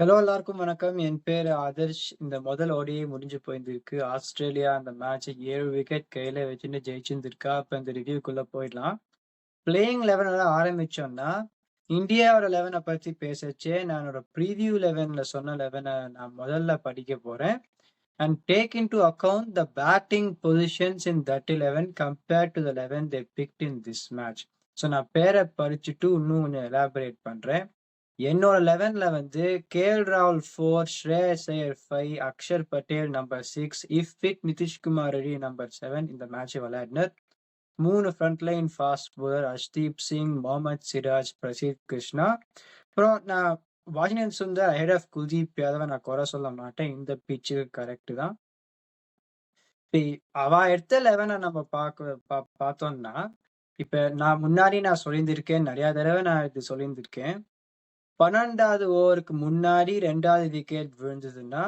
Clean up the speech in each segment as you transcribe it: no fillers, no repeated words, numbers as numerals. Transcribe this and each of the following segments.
Hello எல்லாருக்கும் வணக்கம். என் பேரு ஆதர்ஷ். இந்த முதல் ஓடிஐ முடிஞ்சு போயிருந்திருக்கு. ஆஸ்திரேலியா அந்த மேட்ச் 7 விக்கெட் கையில வச்சுட்டு ஜெயிச்சிருந்திருக்கா. அப்ப இந்த ரிவ்யூக்குள்ள போயிடலாம். பிளேயிங் 11 ஆரம்பிச்சோம்னா, இந்தியாவோட 11 பத்தி பேசச்சே, நான் என்னோட ப்ரீவியூ 11ல சொன்ன 11 நான் முதல்ல படிக்க போறேன். And take into account the batting positions in that 11 compared to the 11 they picked in this match. So நான் பேரை படிச்சுட்டு இன்னும் கொஞ்சம் எலாபரேட் பண்றேன். என்னோட 11ல வந்து கேஎல் ராகுல் 4, ஸ்ரேயஸ் Iyer 5, Axar Patel number 6, if fit Nitish Kumar Reddy number 7 இந்த மேட்சை விளையாடினர். 3 front line fast bowler Arshdeep Singh, Mohammed Siraj, Prasidh Krishna. அப்புறம் நான் Washington Sundar head of Kuldeep Yadava நான் குறை சொல்ல மாட்டேன். இந்த பிச்சுக்கு கரெக்ட் தான். அவ எடுத்த 11 நம்ம பார்த்தோம்னா, இப்ப நான் முன்னாடி சொல்லியிருந்திருக்கேன், நிறைய தடவை நான் இது சொல்லியிருந்திருக்கேன். 12வது ஓவருக்கு முன்னாடி 2வது விக்கெட் விழுந்ததுன்னா,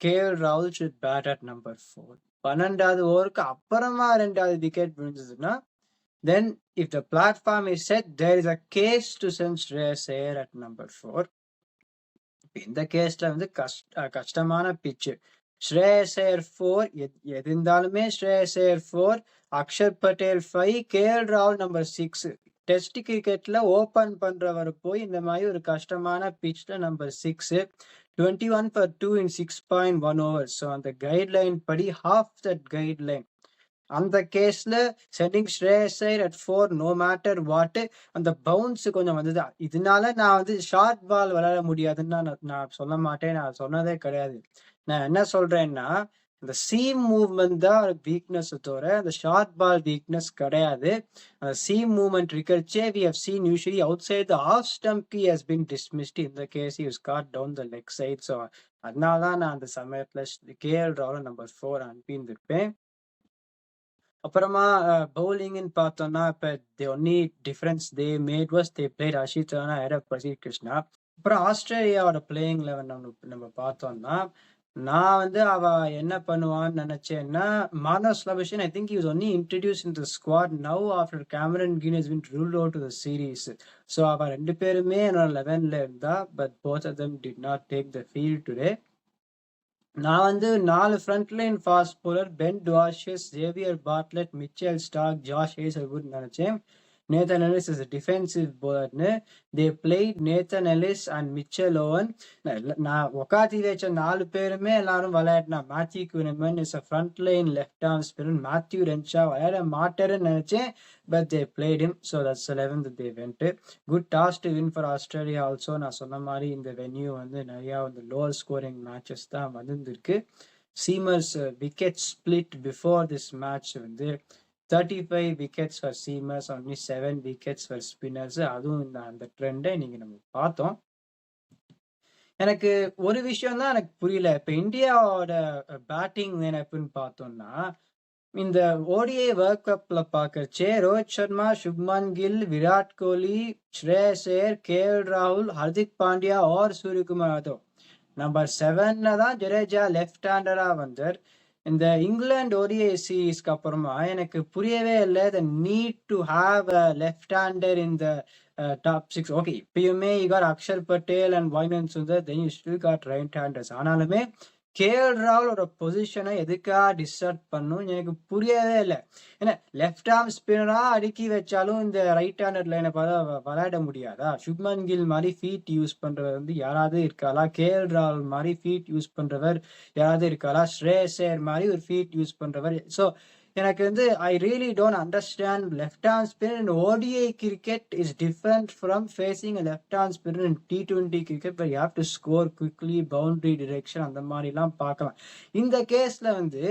கேஎல் ராகுல் should bat at number 4. 12வது ஓவருக்கு அப்புறமா 2வது wicket விழுந்ததுன்னா, then if the platform is set, there is a case to send Shreyas Iyer at number 4. இந்த கேஸ்ல வந்து கஷ்டமான பிச்சு. ஸ்ரேயஸ் ஐயர் 4 எது இருந்தாலுமே ஸ்ரேயஸ் ஐயர் 4, அக்ஷர் பட்டேல் 5, கேஎல் ராகுல் நம்பர் 6. டெஸ்ட் கிரிக்கெட்ல ஓபன் பண்றவர் போய் இந்த மாதிரி ஒரு கஷ்டமான பிச்ல number 6, 21 for 2 in 6.1 overs. So அந்த கைட்லைன் படி ஹாஃப் தட் கைட்லைன். அந்த கேஸ்ல setting Shreyas Iyer at 4 no matter what. அந்த பவுன்ஸ் கொஞ்சம் வந்தது. இதனால நான் வந்து ஷார்ட் பால் விளையாட முடியாதுன்னு நான் சொல்ல மாட்டேன். நான் சொன்னதே கிடையாது. நான் என்ன சொல்றேன்னா, இந்த சீம் மூவ்மெண்ட் தான் வீக்னஸ் தவிர அந்த ஷார்ட் பால் வீக்னஸ் கிடையாது. அந்த சீம் மூவ்மெண்ட் இருக்கிறச்சே we have seen usually outside the off stump he has been dismissed. In the case he was caught down the leg side. So அதனால தான் நான் அந்த சமயத்துல கேஎல் ராகுல் நம்பர் 4 அனுப்பியிருந்திருப்பேன். அப்புறமா பவுலிங்னு பார்த்தோம்னா, இப்ப the only difference they made was they played Harshit Rana ahead of Prasidh Krishna. அப்புறம் ஆஸ்திரேலியாவோட பிளேயிங் 11 நம்ம பார்த்தோம்னா, நான் வந்து அவ என்ன பண்ணுவான்னு நினைச்சேன்னா, Marnus Labuschagne I think he was only introduced in the squad now after Cameron Green has been ruled out of the series. So அவ 2 பேருமே என்னோட 11ல இருந்தா, but both of them did not take the field today. நான் வந்து 4 front line fast bowler Ben Dwarshuis, Xavier Bartlett, Mitchell Starc, Josh Hazlewood நினைச்சேன். Nathan Ellis is defensive பவுலர்னு they played Nathan Ellis and Mitchell Owen. நான் உக்காத்தி வச்ச 4 பேருமே எல்லாரும் விளையாடினா. Matthew Kuhnemann is a front line left arm spinner. Matthew Renshaw விளையாட மாட்டாருன்னு நினைச்சேன், but they played him. So that's 11th they went. Good toss to win for Australia also. நான் சொன்ன மாதிரி இந்த வென்யூ வந்து நிறையா வந்து லோவர் ஸ்கோரிங் மேட்சஸ் தான் வந்திருக்கு. Seamers wicket split before this match வந்து 35 wickets for seamers, only 7 wickets for spinners. அதுவும் அந்த ட்ரெண்டை நீங்க நம்ம பார்த்தோம். எனக்கு ஒரு விஷயம் தான் எனக்கு புரியல. இப்ப இந்தியாவோட பேட்டிங் எப்படின்னு பார்த்தோம்னா, இந்த ஓடிஐ வேர்ல்ட் கப்ல பார்க்கறச்சே ரோஹித் சர்மா, சுப்மன் கில், விராட் கோலி, ஸ்ரேயஸ் ஐயர், கேஎல் ராகுல், ஹர்திக் பாண்டியா ஆர் சூரியகுமார் யாதவ். நம்பர் 7ல தான் ஜடேஜா லெஃப்ட் ஹேண்டரா வந்தார். இந்த இங்கிலாந்து ஓடிஐ சீரீஸ்க்கு அப்புறமா எனக்கு புரியவே இல்லை the need to have a left hander in the top 6. Okay, இப்பயுமே you got Axar Patel and Washington Sundar, then you still got right handers. ஆனாலுமே கேஎல் ராகுலோட பொசிஷனை எதுக்காக டிஸ்டர்ப் பண்ணும் எனக்கு புரியவே இல்லை. ஏன்னா லெஃப்ட் ஆர்ம் ஸ்பின்னரா அடுக்கி வச்சாலும் இந்த ரைட் ஹேண்டர் லைனை பார்த்தா விளையாட முடியாதா? சுப்மன் கில் மாதிரி ஃபீட் யூஸ் பண்றவர் வந்து யாராவது இருக்காளா? கேஎல் ராகுல் மாதிரி ஃபீட் யூஸ் பண்றவர் யாராவது இருக்காளா? ஸ்ரேயஸ் ஐயர் மாதிரி ஒரு ஃபீட் யூஸ் பண்றவர். ஸோ எனக்கு வந்து I really don't understand. Left arm spinner in ODI cricket is different from facing a left arm spinner in T20 cricket, but you have to score quickly, boundary direction அந்த மாதிரிலாம் பார்க்கலாம். இந்த கேஸ்ல வந்து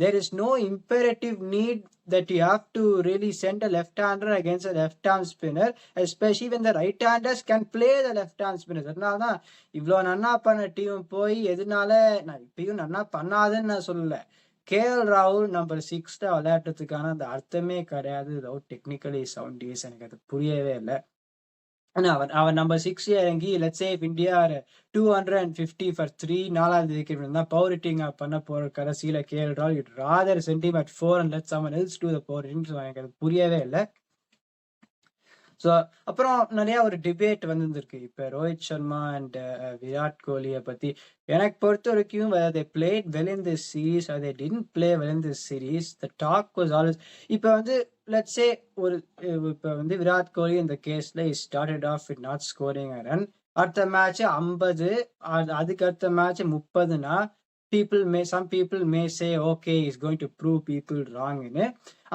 there is no imperative need that you have to really send a left-hander against a left-arm spinner, especially when the right-handers can play the left-arm spinners. அதனால தான் இவ்வளோ நன்னா பண்ண டீம் போய் எதனால நான் இப்பயும் நன்னா பண்ணாதுன்னு நான் சொல்லலை. கேஎல் ராகுல் நம்பர் 6 விளையாட்டுறதுக்கான அந்த அர்த்தமே கிடையாது. வித்வுட் டெக்னிக்கலி சவுண்ட் டேஸ் எனக்கு அது புரியவே இல்லை. ஆனா அவன் நம்பர் 6 இறங்கி லெட்ஸ் சே இந்தியா 250 for 3 4வது விக்கெட் இருந்தா பவர் ஹிட்டிங் பண்ண போற கடைசியில கேஎல் ராகுல் it rather sent him at 4 and let someone else do the power hitting. So எனக்கு அது புரியவே இல்லை. ஸோ அப்புறம் நிறைய ஒரு டிபேட் வந்துருக்கு இப்போ ரோஹித் சர்மா அண்ட் விராட் கோலியை பத்தி. எனக்கு பொறுத்த வரைக்கும் they played well in this series or they didn't play well in this series, the talk was always இப்போ வந்து let's say ஒரு இப்போ வந்து விராட் கோலி இந்த கேஸ்ல he started off with not scoring a run. அடுத்த மேட்ச் 50, அதுக்கு அடுத்த match 30னா some people may say okay he's going to prove people wrong ன்னு.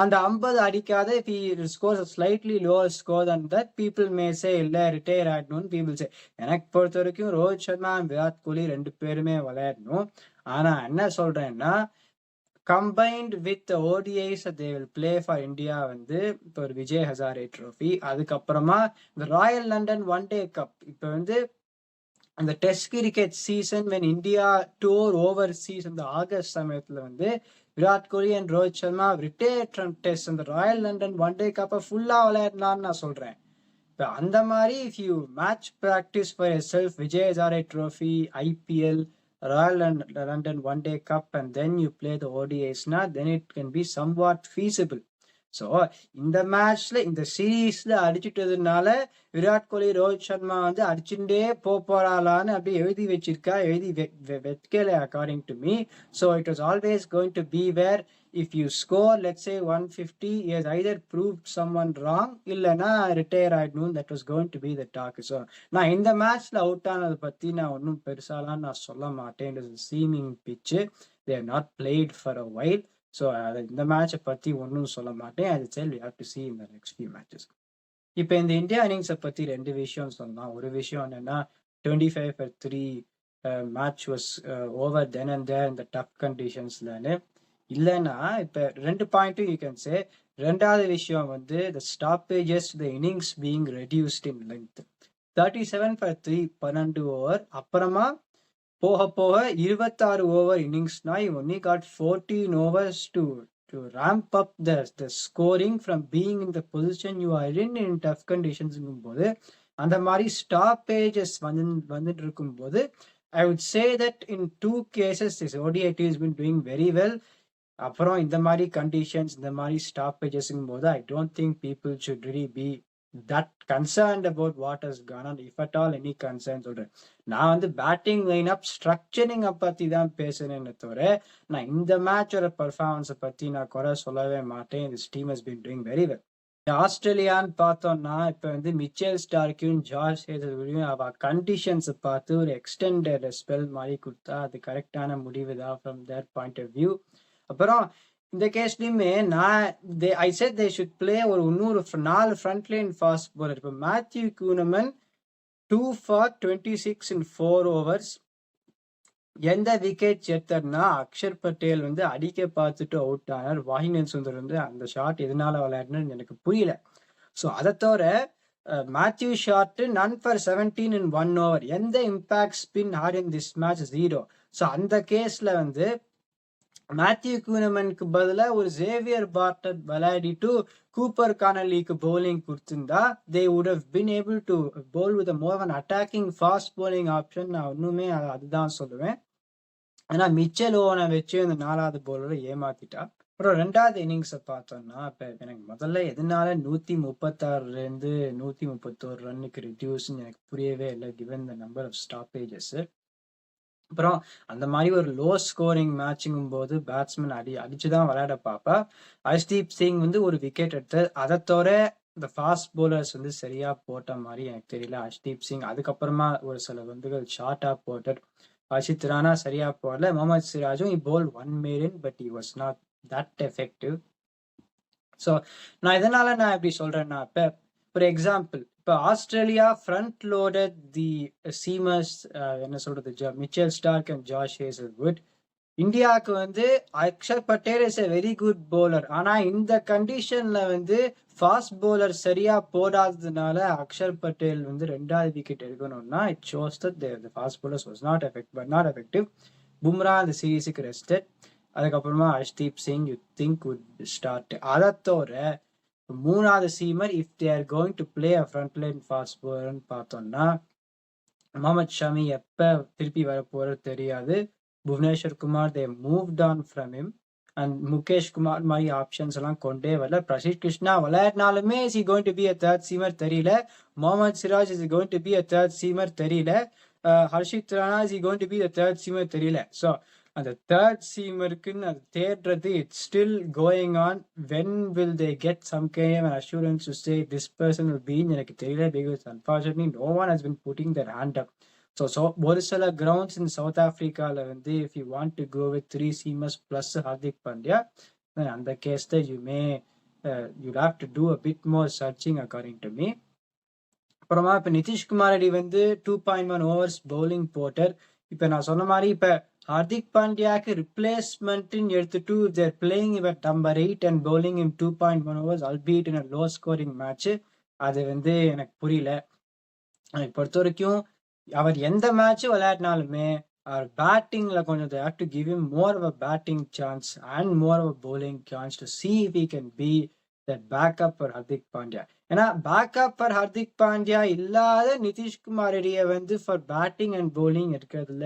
அந்த 50 அடிக்காத if he scores a slightly lower score than that, people may say இல்ல retire ஆயிடணும்னு people say. எனக்கு பொறுத்த வரைக்கும் ரோஹித் சர்மா விராட் கோலி 2 பேருமே விளையாடணும். ஆனா என்ன சொல்றேன்னா combined with the ODIs that they will play for India வந்து இப்போ ஒரு விஜய் ஹசாரே ட்ரோஃபி, அதுக்கப்புறமா இந்த Royal London One Day Cup, இப்போ வந்து அந்த test cricket season when India tour overseas அந்த ஆகஸ்ட் சமயத்துல வந்து Virat Kohli and Rohit Sharma retired from test அந்த ராயல் லண்டன் ஒன் டே கப்பை ஃபுல்லா விளையாடலான்னு நான் சொல்றேன். இப்போ அந்த மாதிரி if you match practice for yourself Vijay Hazare trophy, IPL, Royal London One Day cup and then you play the ODIsனா then it can be somewhat feasible. So இந்த மேட்ச்ல இந்த சீரீஸ்ல அடிச்சுட்டதுனால விராட் கோலி ரோஹித் சர்மா வந்து அடிச்சுட்டே போறாளான்னு அப்படியே எழுதி வச்சிருக்கா, எழுதி வைக்கல according to me. So it was always going to be where if you score let's say 150 is either prove some one wrong இல்லைன்னா ரிட்டையர் ஆயிடணும். That was going to be the talk. So நான் இந்த மேட்ச்ல out ஆனதை பத்தி நான் ஒன்றும் பெருசாலாம் நான் சொல்ல மாட்டேன். It is seaming pitch, they are not played for a while. So இந்த மேட்சை பற்றி ஒன்றும் சொல்ல மாட்டேன். அது செல் we have to see in the next few matches. இப்போ இந்த இந்தியா இன்னிங்ஸை பற்றி 2 விஷயம் சொல்லலாம். ஒரு விஷயம் என்னன்னா 25 for 3 match was over then and there இந்த டஃப் கண்டிஷன்ஸ்லன்னு இல்லைன்னா இப்போ 2 பாயிண்ட்டும் யூ கேன் சே. ரெண்டாவது விஷயம் வந்து the stoppages the innings being reduced in length. 37 for 3 12 over, அப்புறமா போக போக 26 ஓவர் இன்னிங்ஸ்னா you only got 14 overs to ramp up the scoring from being in the position you are in tough conditions போது அந்த மாதிரி ஸ்டாப்பேஜஸ் வந்துட்டு இருக்கும்போது I would say that in 2 cases this ODI team has been doing very well. அப்புறம் இந்த மாதிரி conditions இந்த மாதிரி ஸ்டாப்பேஜஸ்ங்கும் போது I don't think people should really be that concerned about what has gone on, if at all any concern சொல்றேன். நான் வந்து batting line up structuring பத்தி தான் பேசுறேன்னு தவிர நான் இந்த மேட்சோட பர்ஃபார்மன்ஸை பத்தி நான் குறை சொல்லவே மாட்டேன். This team has been doing very well. ஆஸ்திரேலியான்னு பார்த்தோம்னா இப்போ வந்து மிச்சல் ஸ்டார்க்கையும் ஜார்ஜ் ஹேசல்வுட்டையும் அவ கண்டிஷன்ஸை பார்த்து ஒரு எக்ஸ்டெண்டட் ஸ்பெல் மாதிரி கொடுத்தா அது கரெக்டான முடிவு தான் from their point of view. அப்புறம் இந்த கேஸ்லயுமே I said they should play ஒரு இன்னொரு 4 ஃப்ரண்ட் லைன் ஃபாஸ்ட் பாலர். இப்போ Matthew Kuhnemann 2 for 26 in 4 overs. எந்த விக்கெட் எடுத்தார்னா அக்ஷர் பட்டேல் வந்து அடிக்க பார்த்துட்டு அவுட் ஆனார். வாஹினன் சுந்தர் வந்து அந்த ஷாட் எதனால விளையாடுன்னு எனக்கு புரியல. ஸோ அதை தவிர Matthew Short none for 17 in 1 over. எந்த impact spinner in this match 0. So அந்த கேஸ்ல வந்து மேத்யூ கூனமனுக்கு பதிலாக ஒரு ஜேவியர் பார்ட்டர் விளையாடிட்டு கூப்பர் கானலிக்கு பவுலிங் கொடுத்திருந்தா they would have been able to bowl with a more of an attacking fast bowling option. நான் இன்னுமே அதுதான் சொல்லுவேன். ஆனா மிச்சல் ஓவனை வச்சு இந்த 4வது பவுலரை ஏமாத்திட்டா. அப்புறம் 2வது இன்னிங்ஸை பார்த்தோம்னா இப்போ எனக்கு முதல்ல எதனால 136 131 ரன்னுக்கு ரெடியூஸ்ன்னு எனக்கு புரியவே இல்லை given the number of stoppages. அப்புறம் அந்த மாதிரி ஒரு லோ ஸ்கோரிங் மேட்சிங்கும் போது பேட்ஸ்மேன் அடிச்சுதான் விளையாட பார்ப்பா. ஹர்ஷ்தீப் சிங் வந்து ஒரு விக்கெட் எடுத்து அதை தவிர இந்த ஃபாஸ்ட் போலர்ஸ் வந்து சரியா போட்ட மாதிரி எனக்கு தெரியல. ஹர்ஷ்தீப் சிங் அதுக்கப்புறமா ஒரு சில வந்து ஷார்ட்டா போட்டார். ஹர்ஷித் ராணா சரியா போடல. முகமது சிராஜும் bowled 1 million but he was not that effective. So நான் இதனால நான் எப்படி சொல்றேன்னா இப்போ ஒரு எக்ஸாம்பிள் இப்போ Australia front loaded the seamers என்ன சொல்றது Mitchell Starc and George Hazlewood. இந்தியாவுக்கு வந்து Axar Patel is a very good bowler. ஆனா இந்த கண்டிஷன்ல வந்து ஃபாஸ்ட் பவுலர் சரியா போடாததுனால அக்ஷர் பட்டேல் வந்து 2வது விக்கெட் எடுக்கணும்னா it shows that the fast bowlers was not effective. Bumrah அந்த சீரீஸுக்கு ரெஸ்டட். அதுக்கப்புறமா Arshdeep Singh you think would start. அதை தவிர 3வது seamer if they are going to play a front line fast பவுலர்னு பார்த்தோம்னா முகமது ஷமி எப்ப திருப்பி வர போறது தெரியாது. Bhuvneshwar Kumar they moved on from him. And Mukesh Kumar மாதிரி ஆப்ஷன்ஸ் எல்லாம் கொண்டே வரல. பிரசித் கிருஷ்ணா விளையாடினாலுமே is he going to be a third seamer தெரியல. Mohammed Siraj is going to be a third seamer தெரியல. Harshit Rana is going to be the third seamer தெரியல. ஸோ அந்த தேர்ட் சீமருக்குன்னு அது தேடுறது it's still going on. When will they get some kind of assurance to say this person will பீன்னு எனக்கு தெரியல. Because unfortunately no one has been putting their hand up. So ஒரு சில கிரவுண்ட்ஸ் இன் சவுத் ஆஃப்ரிக்காவில் வந்து if you want to go with 3 seamers plus Hardik Pandya, அந்த case தான் you have to do a bit more searching according to me. அப்புறமா இப்போ நிதிஷ்குமார் ரெட்டி வந்து 2.1 overs bowling போட்டர். இப்போ நான் சொன்ன மாதிரி இப்போ ஹார்திக் பாண்டியாக்கு ரிப்ளேஸ்மெண்ட்னு எடுத்துட்டு தேர் பிளேயிங் இவர் number 8 and bowling in 2.1 overs albeit in a low scoring match. அது வந்து எனக்கு புரியல. எனக்கு பொறுத்த வரைக்கும் அவர் எந்த மேட்ச் விளையாடினாலுமே அவர் பேட்டிங்ல கொஞ்சம் they have to give him more of a batting chance and more of a bowling chance to see if he can be that backup for Hardik Pandya. ஏன்னா பேக்கப் ஃபார் ஹர்திக் பாண்டியா இல்லாத நிதிஷ்குமார் ரெட்டியை வந்து ஃபார் பேட்டிங் அண்ட் பவுலிங் இருக்கிறதுல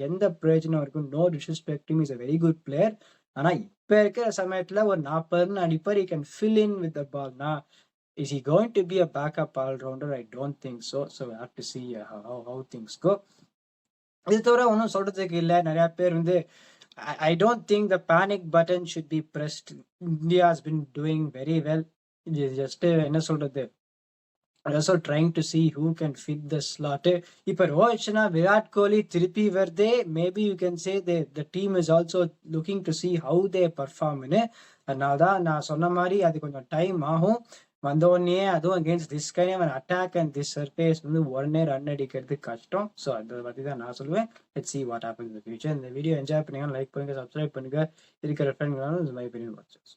எந்த பிரயோஜனம் இருக்கும்? No disrespect, is a very good player. ஆனா இப்ப இருக்கிற சமயத்துல ஒரு 40 அடிப்பார், he can fill in with the ball. Is he going to be a backup all-rounder? I don't think so. So we have to see how things go. இது தவிர ஒன்றும் சொல்றதுக்கு இல்லை. நிறைய பேர் வந்து I don't think the panic button should be pressed. India has been doing very well. Just என்ன சொல்றது, also trying to see who can fit the slot. இப்ப ரோஹித் சர்மா விராட் கோலி திருப்பி வருதே, maybe you can say the team is also looking to see how they perform. அதனால தான் நான் சொன்ன மாதிரி அது கொஞ்சம் டைம் ஆகும். வந்த உடனே அதுவும் against this kind of attack and this surface வந்து உடனே ரன் அடிக்கிறது கஷ்டம். ஸோ அதை பற்றி தான் நான் சொல்லுவேன். Let's see what happens in the future. இந்த வீடியோ என்ஜாய் பண்ணுங்க, லைக் பண்ணுங்க, சப்ஸ்கிரைப் பண்ணுங்க. இருக்கிற ஃப்ரெண்ட்களும் மை ஒப்பீனியன் வாட்சஸ்.